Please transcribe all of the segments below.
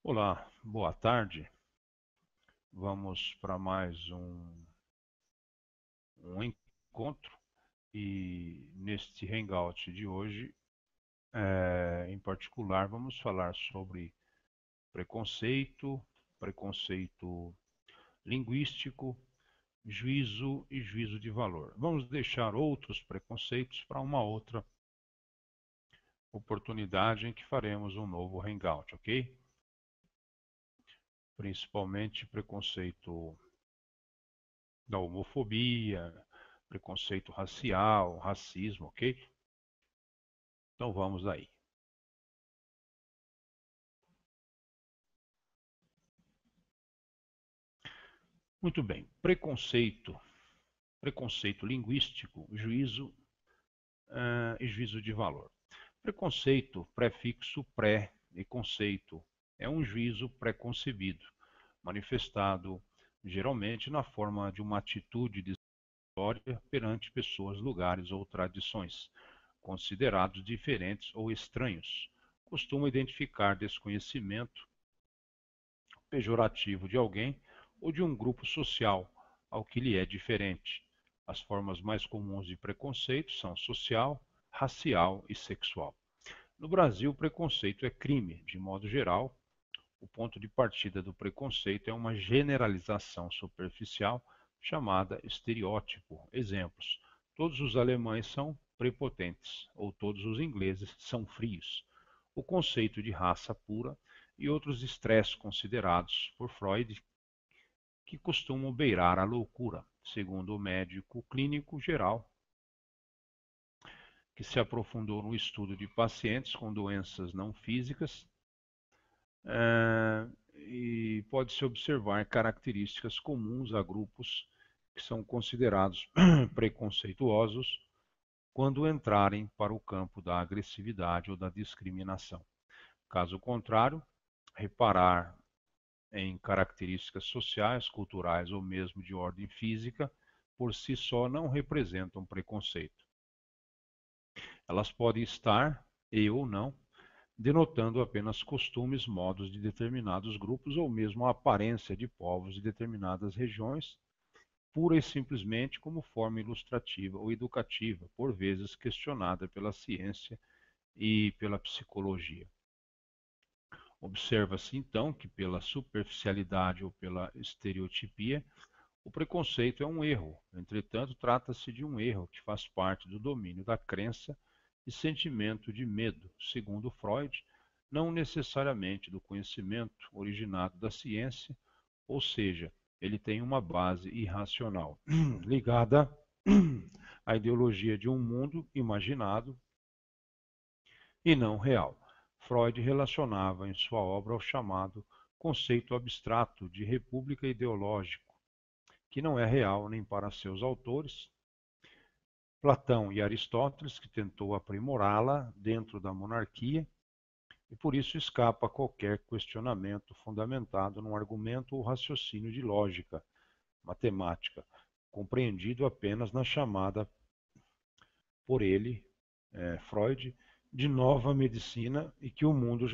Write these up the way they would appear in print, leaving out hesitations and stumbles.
Olá, boa tarde. Vamos para mais um encontro e neste Hangout de hoje, em particular, vamos falar sobre preconceito, preconceito linguístico, juízo e juízo de valor. Vamos deixar outros preconceitos para uma outra oportunidade em que faremos um novo Hangout, ok? Principalmente preconceito da homofobia, preconceito racial, racismo, ok? Então vamos aí. Muito bem. Preconceito, preconceito linguístico, juízo e juízo de valor. Preconceito, prefixo pré e conceito, é um juízo preconcebido, manifestado geralmente na forma de uma atitude discriminatória perante pessoas, lugares ou tradições, considerados diferentes ou estranhos. Costuma identificar desconhecimento pejorativo de alguém ou de um grupo social ao que lhe é diferente. As formas mais comuns de preconceito são social, racial e sexual. No Brasil, o preconceito é crime, de modo geral. O ponto de partida do preconceito é uma generalização superficial chamada estereótipo. Exemplos: todos os alemães são prepotentes, ou todos os ingleses são frios. O conceito de raça pura e outros estresses considerados por Freud que costumam beirar a loucura, segundo o médico clínico geral, que se aprofundou no estudo de pacientes com doenças não físicas, e pode-se observar características comuns a grupos que são considerados preconceituosos quando entrarem para o campo da agressividade ou da discriminação. Caso contrário, reparar em características sociais, culturais ou mesmo de ordem física, por si só não representam preconceito. Elas podem estar, e ou não, denotando apenas costumes, modos de determinados grupos ou mesmo a aparência de povos de determinadas regiões, pura e simplesmente como forma ilustrativa ou educativa, por vezes questionada pela ciência e pela psicologia. Observa-se então que, pela superficialidade ou pela estereotipia, o preconceito é um erro. Entretanto, trata-se de um erro que faz parte do domínio da crença e sentimento de medo, segundo Freud, não necessariamente do conhecimento originado da ciência, ou seja, ele tem uma base irracional, ligada à ideologia de um mundo imaginado e não real. Freud relacionava em sua obra o chamado conceito abstrato de república ideológico, que não é real nem para seus autores, Platão e Aristóteles, que tentou aprimorá-la dentro da monarquia, e por isso escapa a qualquer questionamento fundamentado num argumento ou raciocínio de lógica matemática, compreendido apenas na chamada por ele, Freud, de nova medicina e que o mundo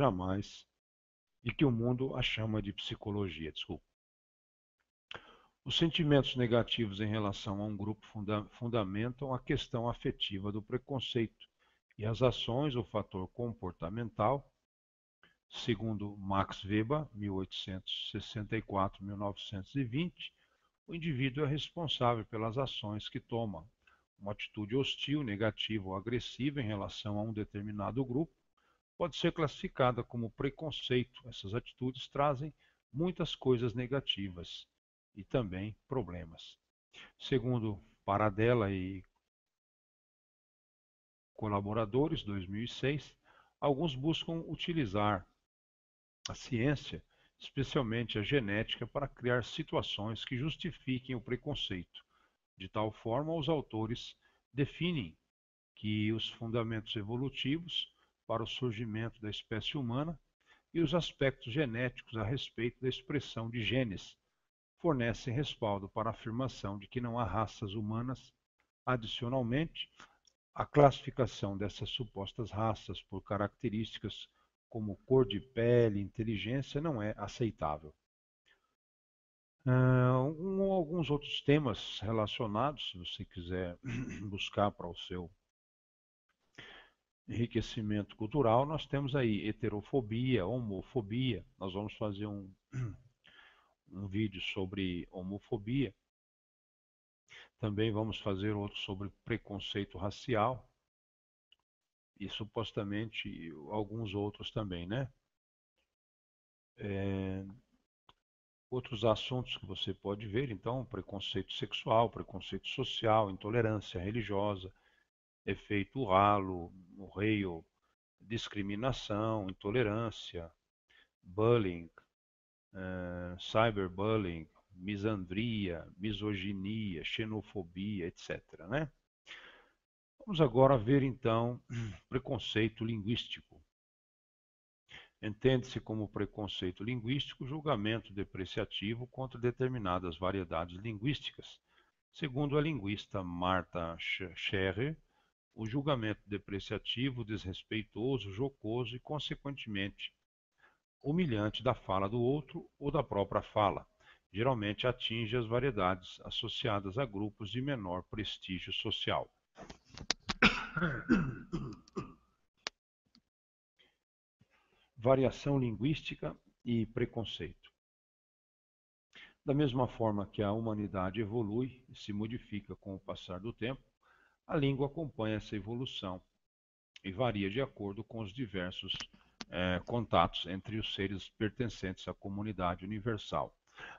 a chama de psicologia. Desculpa. Os sentimentos negativos em relação a um grupo fundamentam a questão afetiva do preconceito e as ações, o fator comportamental, segundo Max Weber, 1864-1920, o indivíduo é responsável pelas ações que toma. Uma atitude hostil, negativa ou agressiva em relação a um determinado grupo pode ser classificada como preconceito. Essas atitudes trazem muitas coisas negativas e também problemas. Segundo Paradella e colaboradores, 2006, alguns buscam utilizar a ciência, especialmente a genética, para criar situações que justifiquem o preconceito. De tal forma, os autores definem que os fundamentos evolutivos para o surgimento da espécie humana e os aspectos genéticos a respeito da expressão de genes fornecem respaldo para a afirmação de que não há raças humanas. Adicionalmente, a classificação dessas supostas raças por características como cor de pele, inteligência, não é aceitável. Alguns outros temas relacionados, se você quiser buscar para o seu enriquecimento cultural, nós temos aí heterofobia, homofobia. Nós vamos fazer um vídeo sobre homofobia. Também vamos fazer outro sobre preconceito racial e supostamente alguns outros também, né? Outros assuntos que você pode ver, então, preconceito sexual, preconceito social, intolerância religiosa, efeito halo, o Hale, discriminação, intolerância, bullying, cyberbullying, misandria, misoginia, xenofobia, etc., né? Vamos agora ver, então, preconceito linguístico. Entende-se como preconceito linguístico julgamento depreciativo contra determinadas variedades linguísticas. Segundo a linguista Martha Scherer, o julgamento depreciativo, desrespeitoso, jocoso e, consequentemente, humilhante da fala do outro ou da própria fala, geralmente atinge as variedades associadas a grupos de menor prestígio social. Variação linguística e preconceito. Da mesma forma que a humanidade evolui e se modifica com o passar do tempo, a língua acompanha essa evolução e varia de acordo com os diversos contatos entre os seres pertencentes à comunidade universal.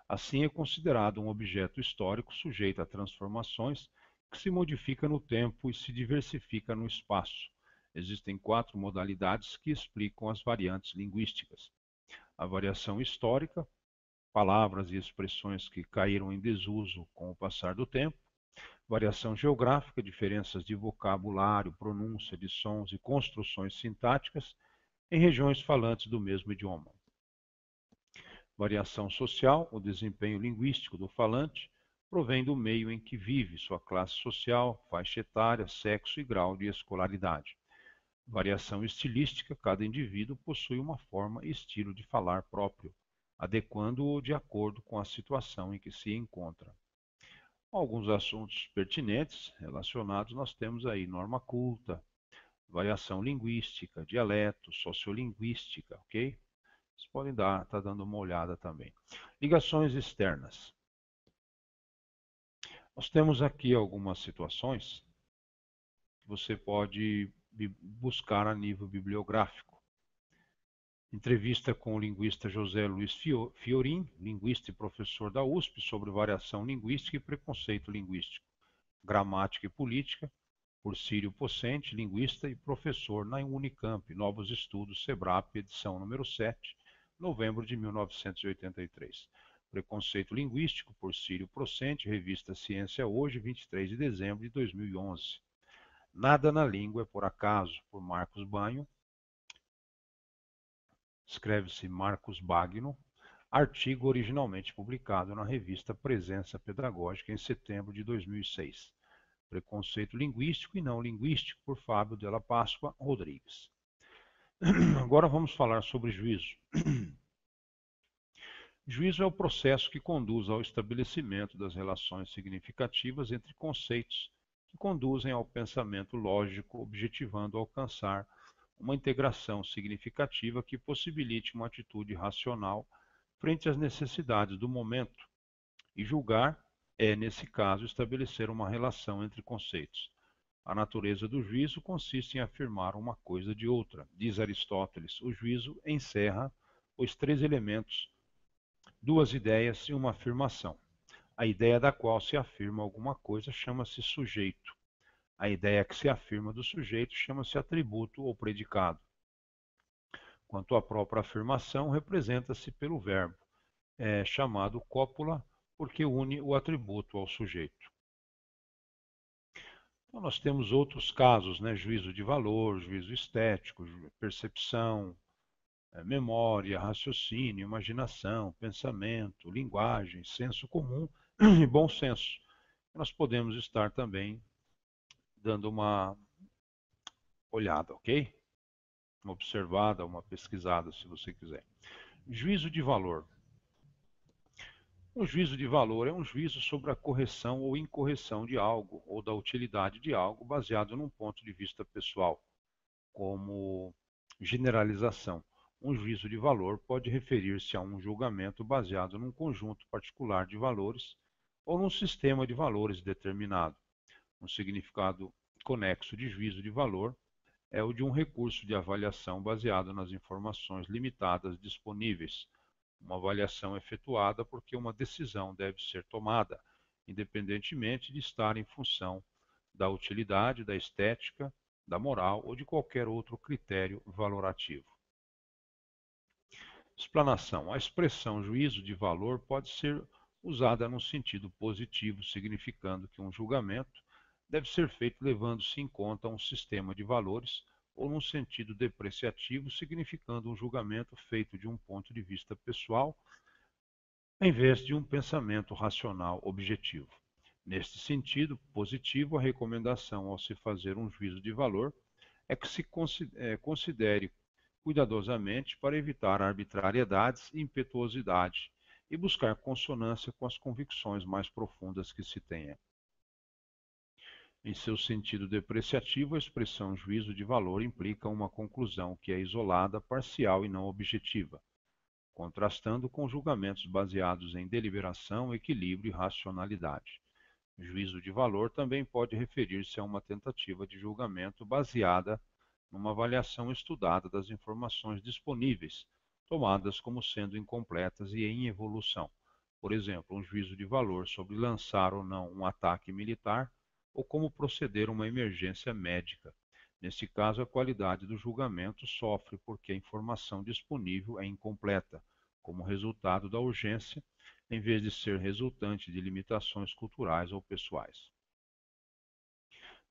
Assim, é considerado um objeto histórico sujeito a transformações que se modifica no tempo e se diversifica no espaço. Existem 4 modalidades que explicam as variantes linguísticas. A variação histórica, palavras e expressões que caíram em desuso com o passar do tempo. Variação geográfica, diferenças de vocabulário, pronúncia de sons e construções sintáticas em regiões falantes do mesmo idioma. Variação social, o desempenho linguístico do falante provém do meio em que vive, sua classe social, faixa etária, sexo e grau de escolaridade. Variação estilística, cada indivíduo possui uma forma e estilo de falar próprio, adequando-o de acordo com a situação em que se encontra. Alguns assuntos pertinentes relacionados nós temos aí norma culta, variação linguística, dialeto, sociolinguística, ok? Vocês podem estar dando uma olhada também. Ligações externas. Nós temos aqui algumas situações que você pode buscar a nível bibliográfico. Entrevista com o linguista José Luiz Fiorin, linguista e professor da USP, sobre variação linguística e preconceito linguístico. Gramática e política, por Círio Pocente, linguista e professor na Unicamp, Novos Estudos, SEBRAP, edição número 7, novembro de 1983. Preconceito linguístico, por Círio Pocente, revista Ciência Hoje, 23 de dezembro de 2011. Nada na língua é por acaso, por Marcos Banho, escreve-se Marcos Bagno, artigo originalmente publicado na revista Presença Pedagógica em setembro de 2006. Preconceito linguístico e não linguístico, por Fábio Della Páscoa Rodrigues. Agora vamos falar sobre juízo. Juízo é o processo que conduz ao estabelecimento das relações significativas entre conceitos que conduzem ao pensamento lógico, objetivando alcançar uma integração significativa que possibilite uma atitude racional frente às necessidades do momento. E julgar é, nesse caso, estabelecer uma relação entre conceitos. A natureza do juízo consiste em afirmar uma coisa de outra. Diz Aristóteles, o juízo encerra os 3 elementos, 2 ideias e uma afirmação. A ideia da qual se afirma alguma coisa chama-se sujeito. A ideia que se afirma do sujeito chama-se atributo ou predicado. Quanto à própria afirmação, representa-se pelo verbo, chamado cópula, porque une o atributo ao sujeito. Então, nós temos outros casos, né? Juízo de valor, juízo estético, percepção, memória, raciocínio, imaginação, pensamento, linguagem, senso comum e bom senso. Nós podemos estar também dando uma olhada, ok? uma observada, uma pesquisada, se você quiser. Juízo de valor. Um juízo de valor é um juízo sobre a correção ou incorreção de algo, ou da utilidade de algo, baseado num ponto de vista pessoal, como generalização. Um juízo de valor pode referir-se a um julgamento baseado num conjunto particular de valores ou num sistema de valores determinado. Um significado conexo de juízo de valor é o de um recurso de avaliação baseado nas informações limitadas disponíveis. Uma avaliação é efetuada porque uma decisão deve ser tomada, independentemente de estar em função da utilidade, da estética, da moral ou de qualquer outro critério valorativo. Explanação. A expressão juízo de valor pode ser usada no sentido positivo, significando que um julgamento deve ser feito levando-se em conta um sistema de valores, ou num sentido depreciativo, significando um julgamento feito de um ponto de vista pessoal, em vez de um pensamento racional objetivo. Neste sentido positivo, a recomendação ao se fazer um juízo de valor é que se considere cuidadosamente para evitar arbitrariedades e impetuosidade e buscar consonância com as convicções mais profundas que se tenha. Em seu sentido depreciativo, a expressão juízo de valor implica uma conclusão que é isolada, parcial e não objetiva, contrastando com julgamentos baseados em deliberação, equilíbrio e racionalidade. Juízo de valor também pode referir-se a uma tentativa de julgamento baseada numa avaliação estudada das informações disponíveis, tomadas como sendo incompletas e em evolução. Por exemplo, um juízo de valor sobre lançar ou não um ataque militar ou como proceder a uma emergência médica. Nesse caso, a qualidade do julgamento sofre porque a informação disponível é incompleta, como resultado da urgência, em vez de ser resultante de limitações culturais ou pessoais.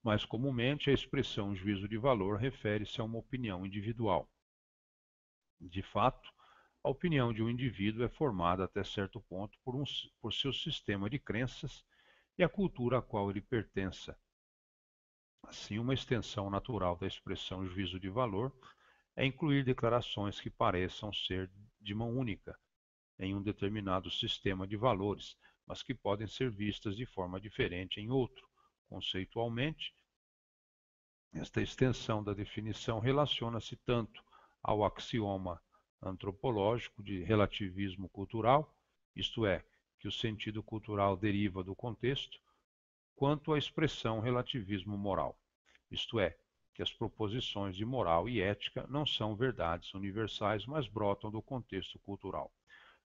Mais comumente, a expressão juízo de valor refere-se a uma opinião individual. De fato, a opinião de um indivíduo é formada até certo ponto por seu sistema de crenças e a cultura a qual ele pertença. Assim, uma extensão natural da expressão juízo de valor é incluir declarações que pareçam ser de mão única em um determinado sistema de valores, mas que podem ser vistas de forma diferente em outro. Conceitualmente, esta extensão da definição relaciona-se tanto ao axioma antropológico de relativismo cultural, isto é, que o sentido cultural deriva do contexto, quanto à expressão relativismo moral, isto é, que as proposições de moral e ética não são verdades universais, mas brotam do contexto cultural.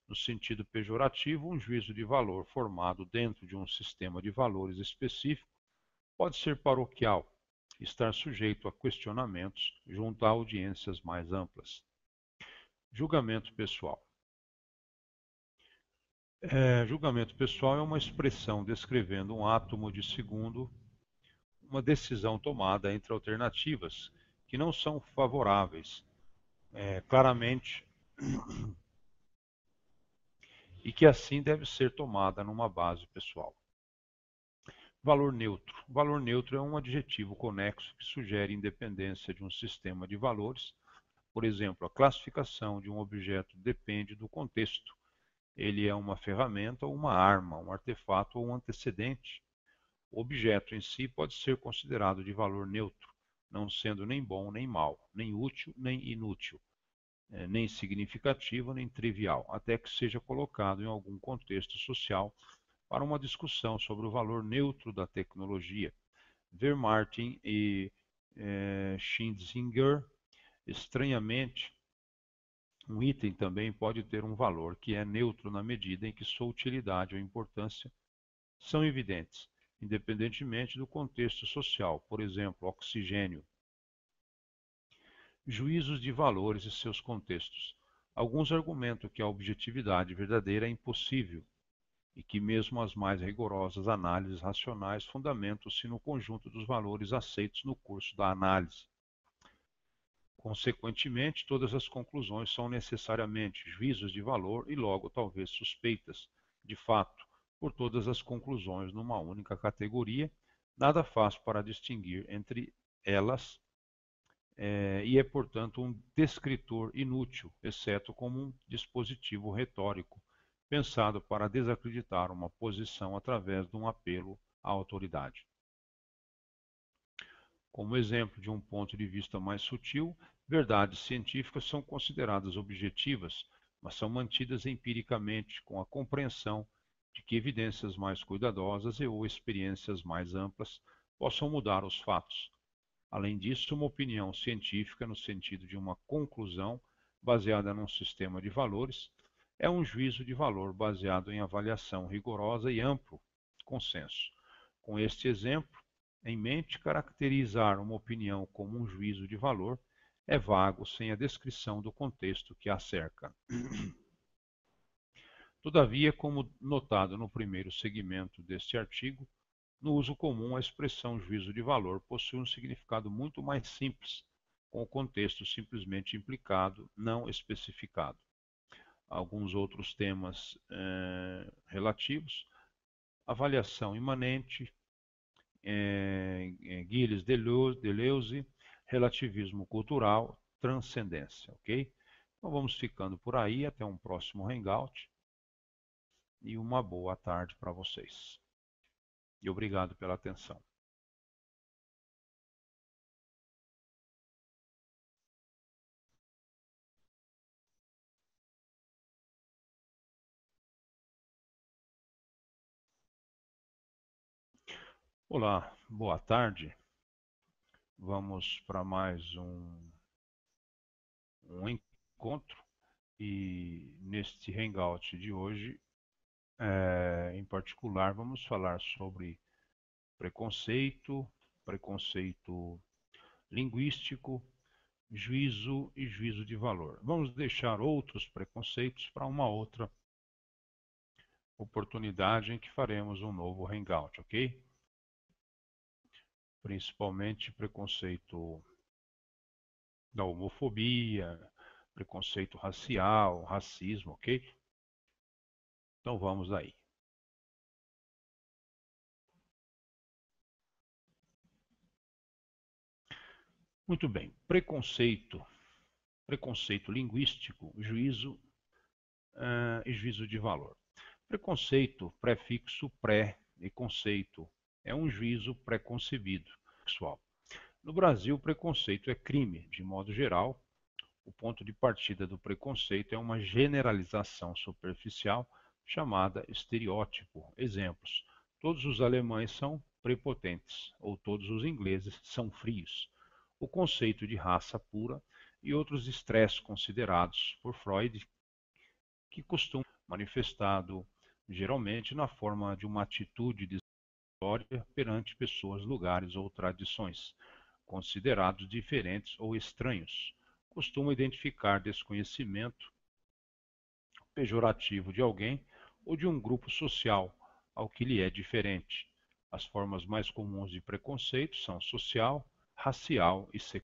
No sentido pejorativo, um juízo de valor formado dentro de um sistema de valores específico pode ser paroquial, estar sujeito a questionamentos junto a audiências mais amplas. Julgamento pessoal. Julgamento pessoal é uma expressão descrevendo um átomo de segundo, uma decisão tomada entre alternativas que não são favoráveis, claramente, e que assim deve ser tomada numa base pessoal. Valor neutro. Valor neutro é um adjetivo conexo que sugere independência de um sistema de valores. Por exemplo, a classificação de um objeto depende do contexto. Ele é uma ferramenta ou uma arma, um artefato ou um antecedente. O objeto em si pode ser considerado de valor neutro, não sendo nem bom nem mau, nem útil nem inútil, nem significativo nem trivial, até que seja colocado em algum contexto social para uma discussão sobre o valor neutro da tecnologia. Ver Martin e Schinzinger, estranhamente, um item também pode ter um valor que é neutro na medida em que sua utilidade ou importância são evidentes, independentemente do contexto social, por exemplo, oxigênio. Juízos de valores e seus contextos. Alguns argumentam que a objetividade verdadeira é impossível e que mesmo as mais rigorosas análises racionais fundamentam-se no conjunto dos valores aceitos no curso da análise. Consequentemente, todas as conclusões são necessariamente juízos de valor e logo talvez suspeitas. De fato, por todas as conclusões numa única categoria, nada faz para distinguir entre elas e é, portanto, um descritor inútil, exceto como um dispositivo retórico, pensado para desacreditar uma posição através de um apelo à autoridade. Como exemplo de um ponto de vista mais sutil, verdades científicas são consideradas objetivas, mas são mantidas empiricamente com a compreensão de que evidências mais cuidadosas ou experiências mais amplas possam mudar os fatos. Além disso, uma opinião científica, no sentido de uma conclusão baseada num sistema de valores, é um juízo de valor baseado em avaliação rigorosa e amplo consenso. Com este exemplo em mente, caracterizar uma opinião como um juízo de valor é vago sem a descrição do contexto que a cerca. Todavia, como notado no primeiro segmento deste artigo, no uso comum, a expressão juízo de valor possui um significado muito mais simples, com o contexto simplesmente implicado, não especificado. Alguns outros temas relativos: avaliação imanente, Gilles Deleuze, relativismo cultural, transcendência, ok? Então vamos ficando por aí, até um próximo Hangout e uma boa tarde para vocês. E obrigado pela atenção. Olá, boa tarde. Vamos para mais um encontro e neste Hangout de hoje, em particular, vamos falar sobre preconceito, preconceito linguístico, juízo e juízo de valor. Vamos deixar outros preconceitos para uma outra oportunidade em que faremos um novo Hangout, ok? Principalmente preconceito da homofobia, preconceito racial, racismo, ok? Então vamos aí. Muito bem. Preconceito, preconceito linguístico, juízo e juízo de valor. Preconceito, prefixo pré e conceito, é um juízo preconcebido, pessoal. No Brasil, o preconceito é crime, de modo geral. O ponto de partida do preconceito é uma generalização superficial chamada estereótipo. Exemplos: todos os alemães são prepotentes, ou todos os ingleses são frios. O conceito de raça pura e outros estresses considerados por Freud, que costumam ser manifestado geralmente na forma de uma atitude discriminatória perante pessoas, lugares ou tradições, considerados diferentes ou estranhos. Costuma identificar desconhecimento pejorativo de alguém ou de um grupo social ao que lhe é diferente. As formas mais comuns de preconceito são social, racial e sexual.